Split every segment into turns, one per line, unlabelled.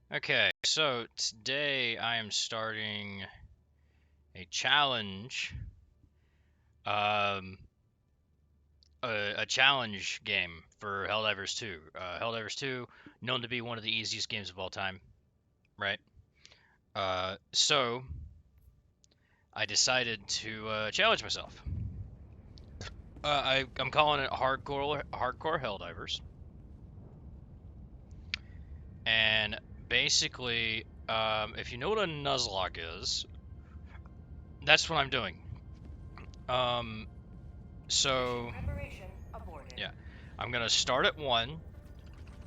Okay, so today I am starting a challenge, um, a challenge game for Helldivers 2. Helldivers 2, known to be one of the easiest games of all time, right? So I decided to challenge myself. I'm calling it hardcore Helldivers, and basically, if you know what a Nuzlocke is, that's what I'm doing. Um, so yeah, I'm gonna start at 1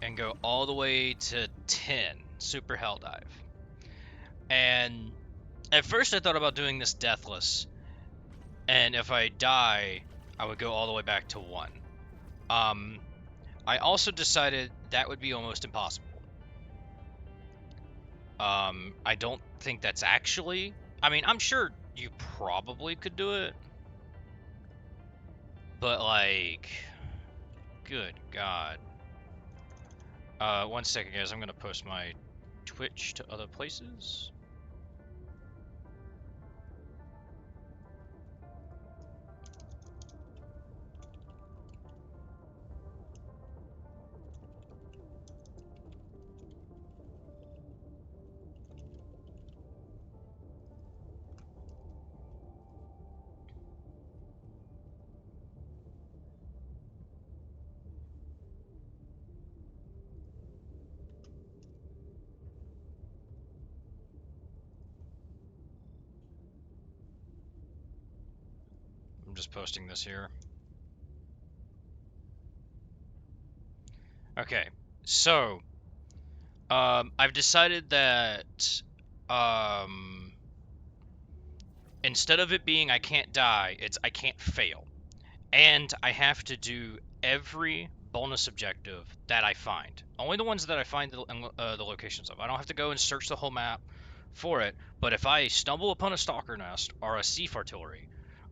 and go all the way to 10, super hell dive. And at first I thought about doing this deathless, and if I die, I would go all the way back to 1. Um, I also decided that would be almost impossible. I don't think that's actually. I mean, I'm sure you probably could do it, but like, good God. 1 second, guys. I'm gonna post my Twitch to other places. I'm just posting this here. Okay, so I've decided that um, instead of it being I can't die, it's I can't fail, and I have to do every bonus objective that I find. Only the ones that I find the locations of. I don't have to go and search the whole map for it. But if I stumble upon a stalker nest or a siege artillery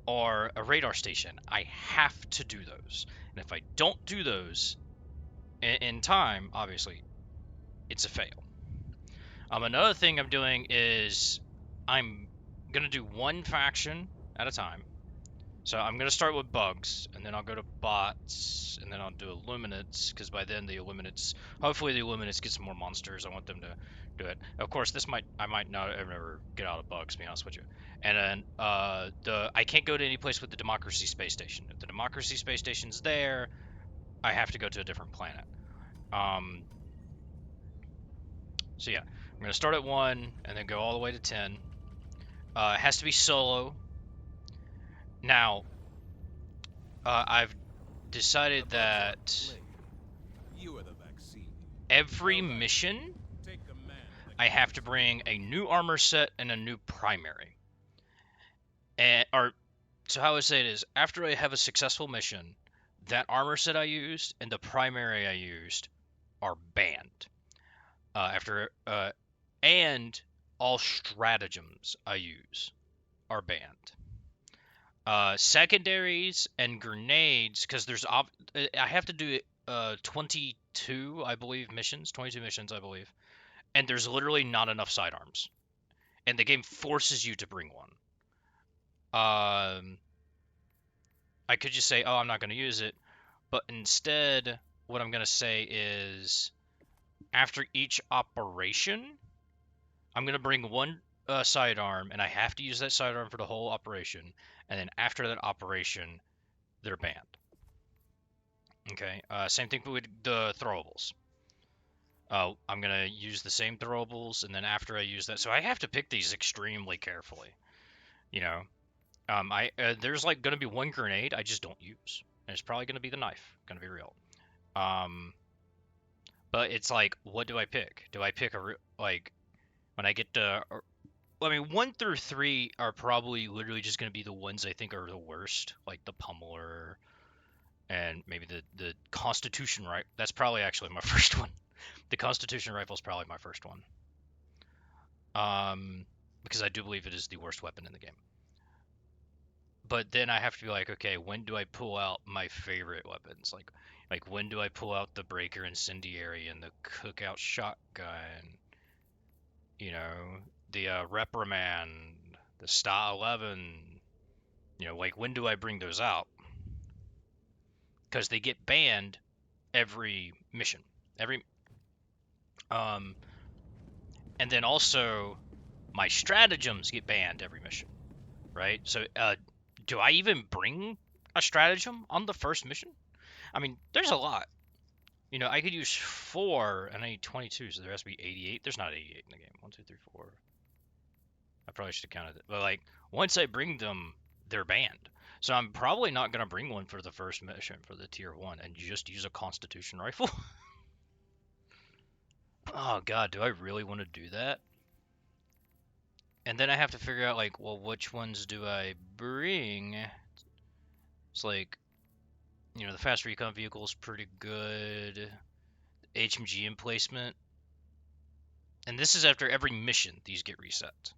or a radar station, I have to do those. And if I don't do those in time, obviously, it's a fail. Another thing I'm doing is I'm gonna do one faction at a time. So I'm gonna start with bugs, and then I'll go to bots, and then I'll do illuminates, because by then the illuminates, hopefully the illuminates get some more monsters. I want them to do it. Of course, I might not ever get out of bugs, to be honest with you. And then I can't go to any place with the Democracy Space Station. If the Democracy Space Station's there, I have to go to a different planet. Um, so yeah, I'm gonna start at 1 and then go all the way to 10. It has to be solo. Now, I've decided that every mission I have to bring a new armor set and a new primary. And or so how I say it is, after I have a successful mission, that armor set I used and the primary I used are banned. After and all stratagems I use are banned. Secondaries and grenades, because I have to do 22, I believe, missions, 22 missions, I believe, and there's literally not enough sidearms, and the game forces you to bring one. Um, I could just say, oh, I'm not going to use it, but instead, what I'm going to say is, after each operation, I'm going to bring one sidearm, and I have to use that sidearm for the whole operation, and then after that operation, they're banned. Okay. Same thing with the throwables. I'm gonna use the same throwables, and then after I use that, so I have to pick these extremely carefully. You know, I there's like gonna be one grenade I just don't use, and it's probably gonna be the knife. Gonna be real. Um, but it's like, what do I pick? Do I pick like when I get to? I mean, 1 through 3 are probably literally just gonna be the ones I think are the worst, like the pummeler and maybe the Constitution right. That's probably actually my first one. The Constitution rifle is probably my first one. Because I do believe it is the worst weapon in the game. But then I have to be like, okay, when do I pull out my favorite weapons? Like when do I pull out the breaker incendiary and the cookout shotgun You know, the reprimand, the Star 11. You know, like when do I bring those out? Because they get banned every mission. Every um, and then also my stratagems get banned every mission, right? So, do I even bring a stratagem on the first mission? I mean, there's a lot. You know, I could use 4 and I need 22, so there has to be 88. There's not 88 in the game. 1, 2, 3, 4. I probably should have counted it. But, like, once I bring them, they're banned. So I'm probably not going to bring one for the first mission for the tier 1 and just use a Constitution rifle. Oh, God, do I really want to do that? And then I have to figure out, like, well, which ones do I bring? It's like, you know, the fast recon vehicle is pretty good. HMG emplacement. And this is after every mission, these get reset.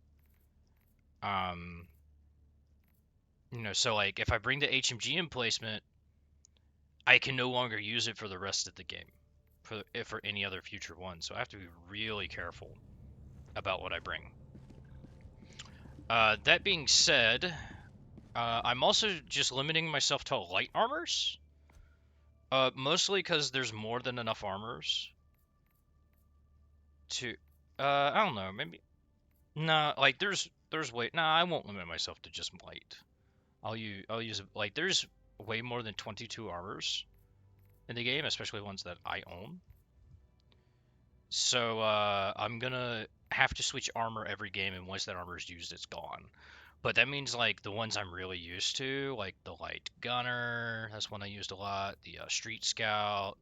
Um, you know, so like if I bring the HMG emplacement, I can no longer use it for the rest of the game, for any other future one. So I have to be really careful about what I bring. That being said, I'm also just limiting myself to light armors. Mostly because there's more than enough armors to. I don't know, maybe. Nah, like there's way. Nah, I won't limit myself to just light. I'll use like there's way more than 22 armors in the game, especially ones that I own. So I'm gonna have to switch armor every game, and once that armor is used, it's gone. But that means like the ones I'm really used to, like the light gunner, that's one I used a lot. The street scout.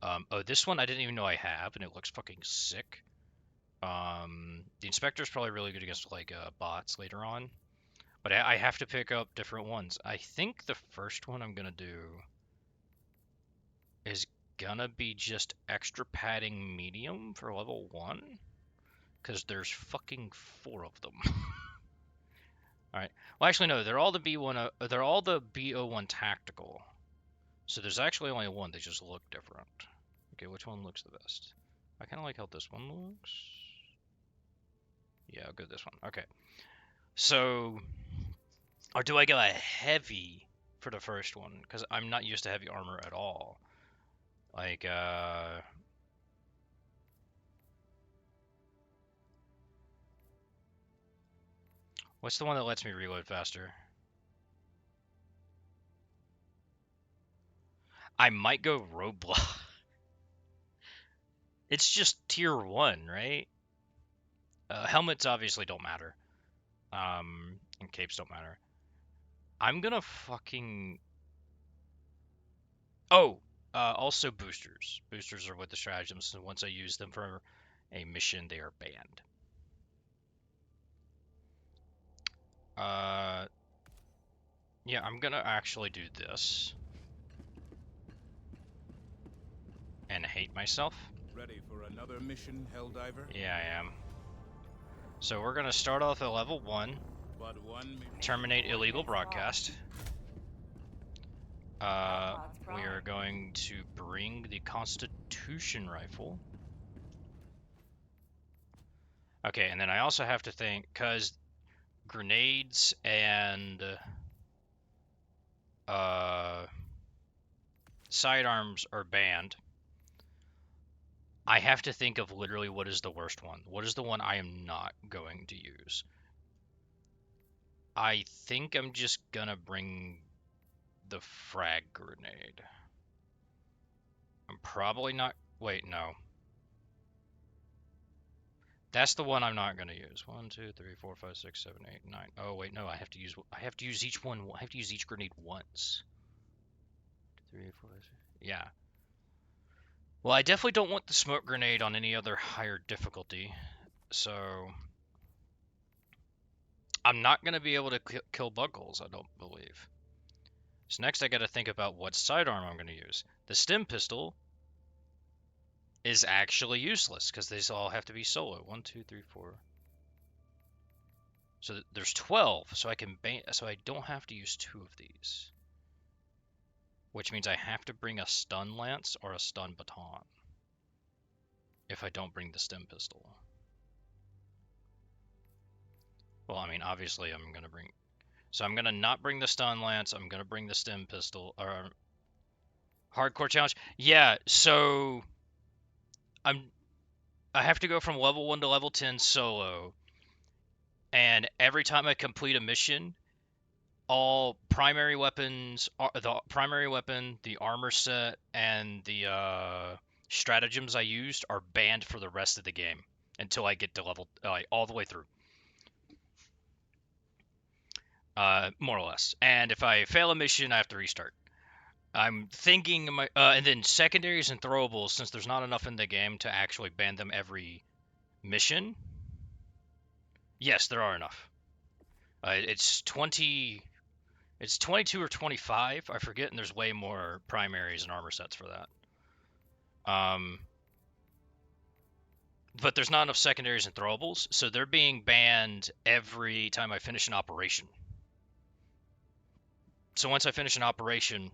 Oh, this one I didn't even know I have, and it looks fucking sick. The inspector's probably really good against like bots later on. But I have to pick up different ones. I think the first one I'm gonna do is gonna be just extra padding medium for level 1. Because there's fucking 4 of them. Alright. Well, actually, no. They're all the B1. They're all the B01 tactical. So there's actually only one. They just look different. Okay, which one looks the best? I kind of like how this one looks. Yeah, I'll go this one. Okay. So, or do I go a heavy for the first one? Because I'm not used to heavy armor at all. Like, what's the one that lets me reload faster? I might go Roadblock. It's just tier 1, right? Helmets obviously don't matter. And capes don't matter. I'm gonna fucking... Oh! Also boosters. Boosters are with the stratagems, so once I use them for a mission, they are banned. Yeah, I'm gonna actually do this. And hate myself.
Ready for another mission, Helldiver?
Yeah, I am. So we're gonna start off at level 1. Terminate illegal broadcast. We are going to bring the Constitution rifle. Okay, and then I also have to think, because grenades and sidearms are banned, I have to think of literally what is the worst one. What is the one I am not going to use? I think I'm just gonna bring the frag grenade. I'm probably not... Wait, no. That's the one I'm not gonna use. 1, 2, 3, 4, 5, 6, 7, 8, 9. Oh wait, no. I have to use each one. I have to use each grenade once. 2, 3, 4, 6. Yeah. Well, I definitely don't want the smoke grenade on any other higher difficulty. So I'm not gonna be able to kill bug holes, I don't believe. So next I gotta think about what sidearm I'm gonna use. The stim pistol is actually useless because these all have to be solo. 1, 2, 3, 4. So there's 12, so I don't have to use 2 of these. Which means I have to bring a stun lance or a stun baton if I don't bring the stim pistol. Well, I mean, obviously I'm gonna bring. So I'm gonna not bring the stun lance. I'm gonna bring the stim pistol or hardcore challenge. Yeah. So I'm. I have to go from level 1 to level 10 solo, and every time I complete a mission, all primary weapons, the primary weapon, the armor set, and the stratagems I used are banned for the rest of the game until I get to level all the way through, more or less. And if I fail a mission, I have to restart. I'm thinking my and then secondaries and throwables, since there's not enough in the game to actually ban them every mission. Yes, there are enough. It's 20. It's 22 or 25, I forget, and there's way more primaries and armor sets for that. But there's not enough secondaries and throwables, so they're being banned every time I finish an operation. So once I finish an operation,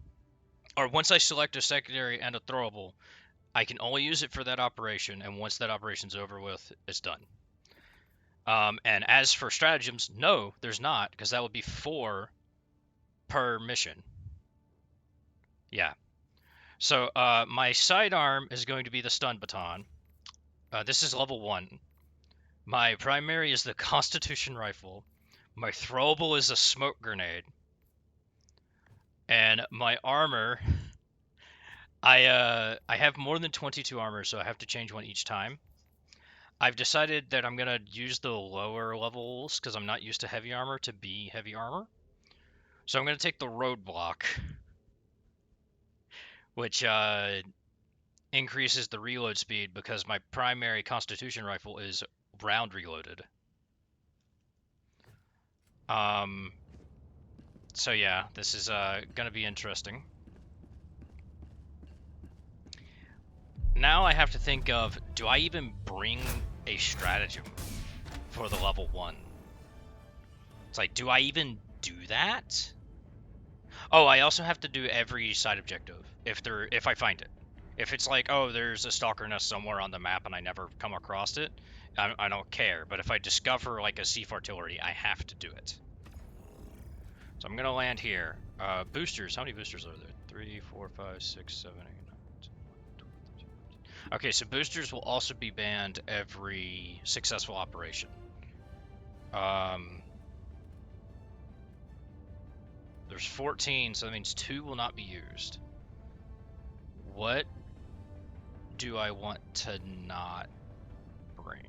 or once I select a secondary and a throwable, I can only use it for that operation, and once that operation's over with, it's done. And as for stratagems, no, there's not, because that would be 4 per mission. Yeah. So my sidearm is going to be the stun baton. This is level 1. My primary is the Constitution rifle. My throwable is a smoke grenade. And my armor, I have more than 22 armor, so I have to change one each time. I've decided that I'm gonna use the lower levels because I'm not used to heavy armor to be heavy armor. So I'm gonna take the roadblock, which increases the reload speed because my primary Constitution rifle is round reloaded. Um, so yeah, this is gonna be interesting. Now I have to think of, do I even bring a stratagem for the level 1? It's like, do I even do that? Oh, I also have to do every side objective if I find it. If it's like, oh, there's a stalker nest somewhere on the map and I never come across it, I don't care. But if I discover like a siege artillery, I have to do it. So I'm gonna land here. Boosters, how many boosters are there? 3, 4, 5, 6, 7, 8, 9, 10, 11, 12, 13, 14. Okay, so boosters will also be banned every successful operation. There's 14, so that means 2 will not be used. What do I want to not bring?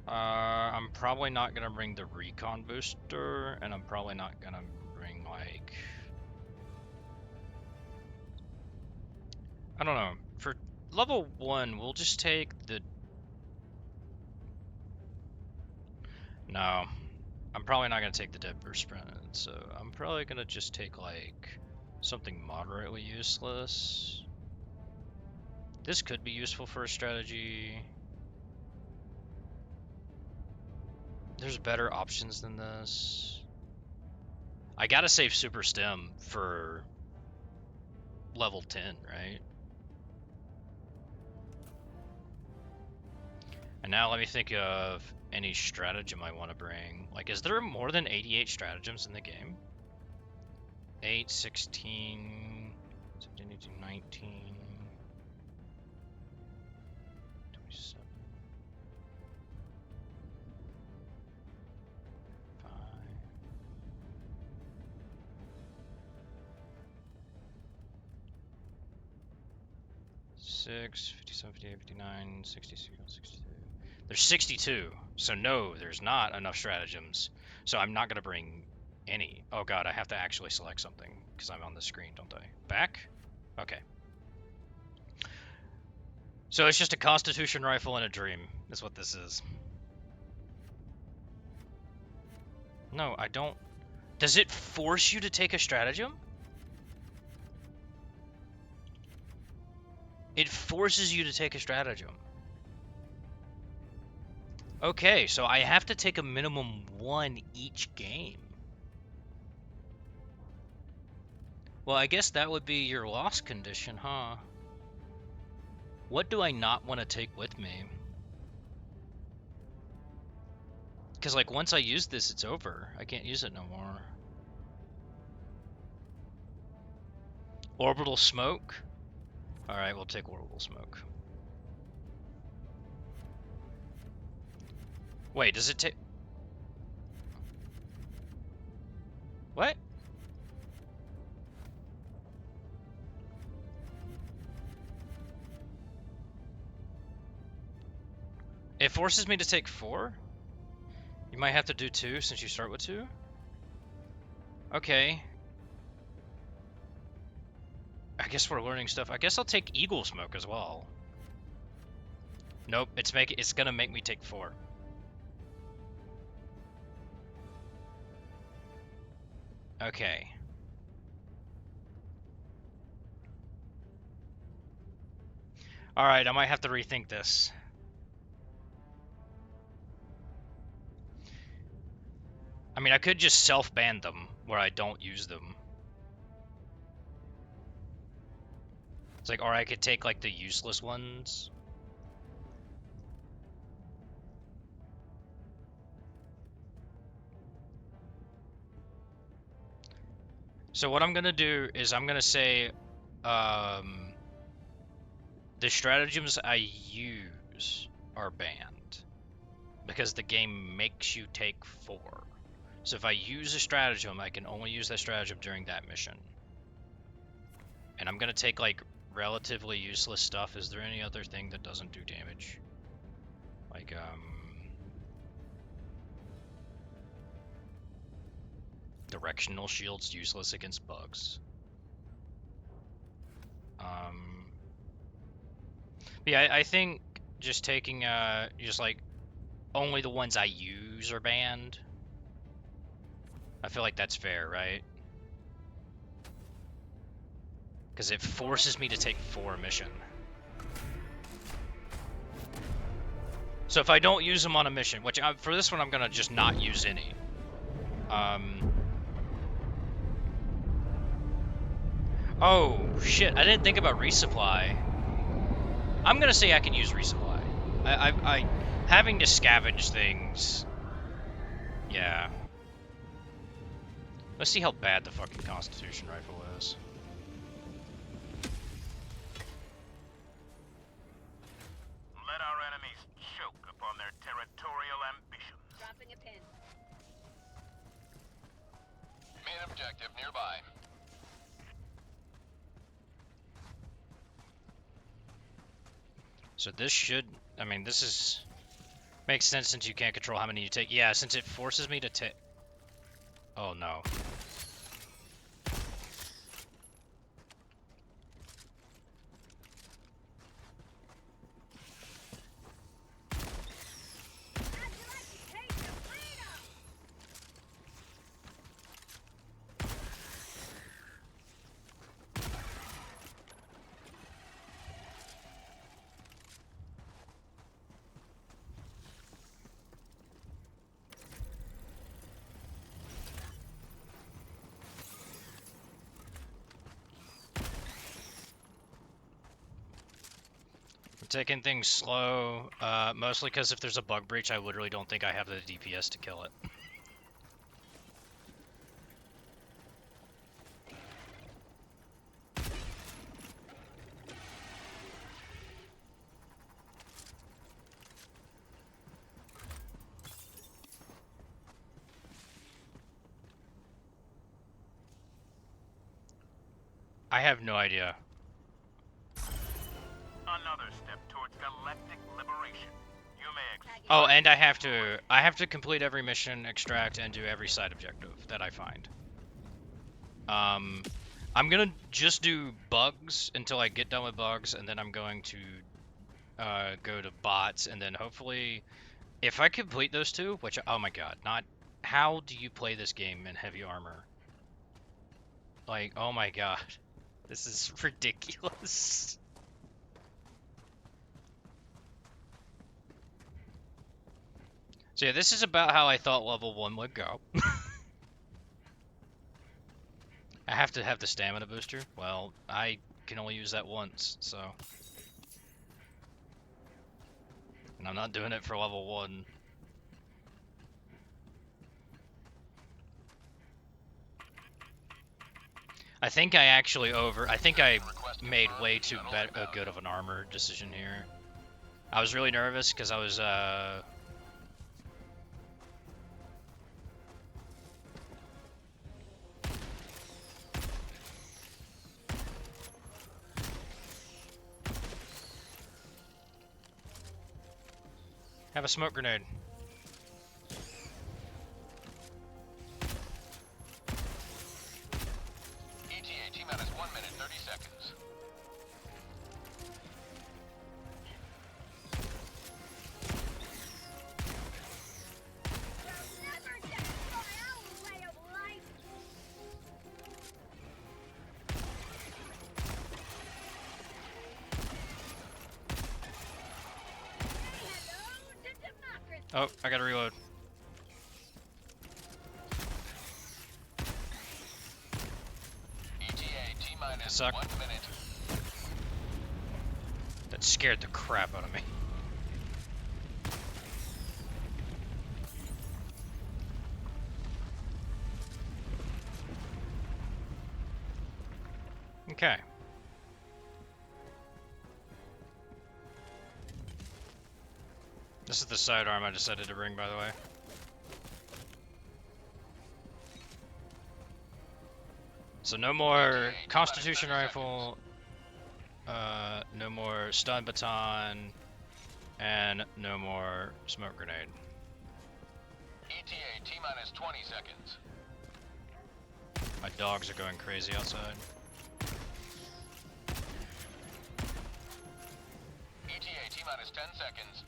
I'm probably not gonna bring the recon booster, and I'm probably not gonna bring like, I don't know. For level 1, we'll just take the. No, I'm probably not gonna take the dead burst sprint, so I'm probably gonna just take like something moderately useless. This could be useful for a strategy. There's better options than this. I gotta save Super Stim for level 10, right? And now let me think of any stratagem I want to bring. Like, is there more than 88 stratagems in the game? 8, 16, 17, 18, 19, 27, 5. 6, 57, 58, 59, 62, 62. There's 62. So no, there's not enough stratagems. So I'm not going to bring any. Oh god, I have to actually select something because I'm on the screen, don't I? Back? Okay. So it's just a Constitution rifle and a dream, is what this is. No, I don't. Does it force you to take a stratagem? It forces you to take a stratagem. Okay, so I have to take a minimum 1 each game. Well, I guess that would be your loss condition, huh? What do I not want to take with me? Because, like, once I use this, it's over. I can't use it no more. Orbital smoke? Alright, we'll take orbital smoke. Wait, does it take... What? It forces me to take 4? You might have to do 2 since you start with 2? Okay. I guess we're learning stuff. I guess I'll take eagle smoke as well. Nope, it's gonna make me take 4. Okay. Alright, I might have to rethink this. I mean, I could just self-ban them, where I don't use them. It's like, or I could take, like, the useless ones. So what I'm gonna do is I'm gonna say, the stratagems I use are banned. Because the game makes you take 4. So if I use a stratagem, I can only use that stratagem during that mission. And I'm gonna take, like, relatively useless stuff. Is there any other thing that doesn't do damage? Like, directional shield's useless against bugs. Yeah, I think just taking, just, like, only the ones I use are banned. I feel like that's fair, right? Because it forces me to take 4 a mission. So if I don't use them on a mission, which for this one I'm gonna just not use any. Oh shit! I didn't think about resupply. I'm gonna say I can use resupply. I having to scavenge things. Yeah. Let's see how bad the fucking Constitution rifle is.
Let our enemies choke upon their territorial ambitions.
Dropping a pin.
Main objective nearby.
So this should, I mean, this is, makes sense since you can't control how many you take. Yeah, since it forces me to take, oh no. Taking things slow, mostly because if there's a bug breach, I literally don't think I have the DPS to kill it. I have no idea.
Another step towards galactic liberation. You may
Oh, and I have to complete every mission, extract, and do every side objective that I find. I'm gonna just do bugs until I get done with bugs, and then I'm going to go to bots, and then hopefully, if I complete those 2, which, oh my god, not, how do you play this game in heavy armor? Like, oh my god, this is ridiculous. So yeah, this is about how I thought level 1 would go. I have to have the stamina booster. Well, I can only use that once, so. And I'm not doing it for level 1. I think I actually I think I
Request
made
confirmed.
way too
Shuttle inbound.
good of an armor decision here. I was really nervous because I was have a smoke grenade.
ETA T-minus 1 minute, 30 seconds.
Oh, I gotta reload.
ETA T-minus
Suck.
1 minute.
That scared the crap out of me. Okay. This is the sidearm I decided to bring, by the way. So no more Constitution rifle, no more stun baton, and no more smoke grenade.
ETA T-minus 20 seconds.
My dogs are going crazy outside.
ETA T-minus 10 seconds.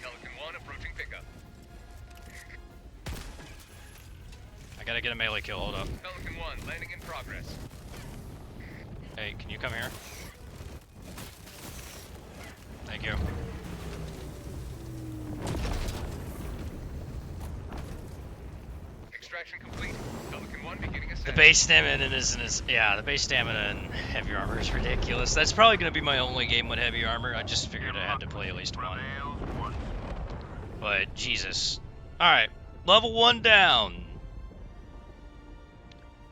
Pelican 1 approaching pickup.
I gotta get a melee kill, hold up.
Pelican 1 landing in progress.
Hey, can you come here? Thank you.
Extraction complete. Pelican 1 beginning ascent.
The base stamina the base stamina and heavy armor is ridiculous. That's probably gonna be my only game with heavy armor. I just figured I had to play at least one. But Jesus. Alright, level 1 down.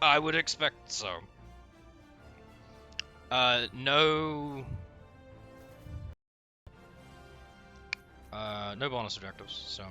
I would expect so. No bonus objectives, so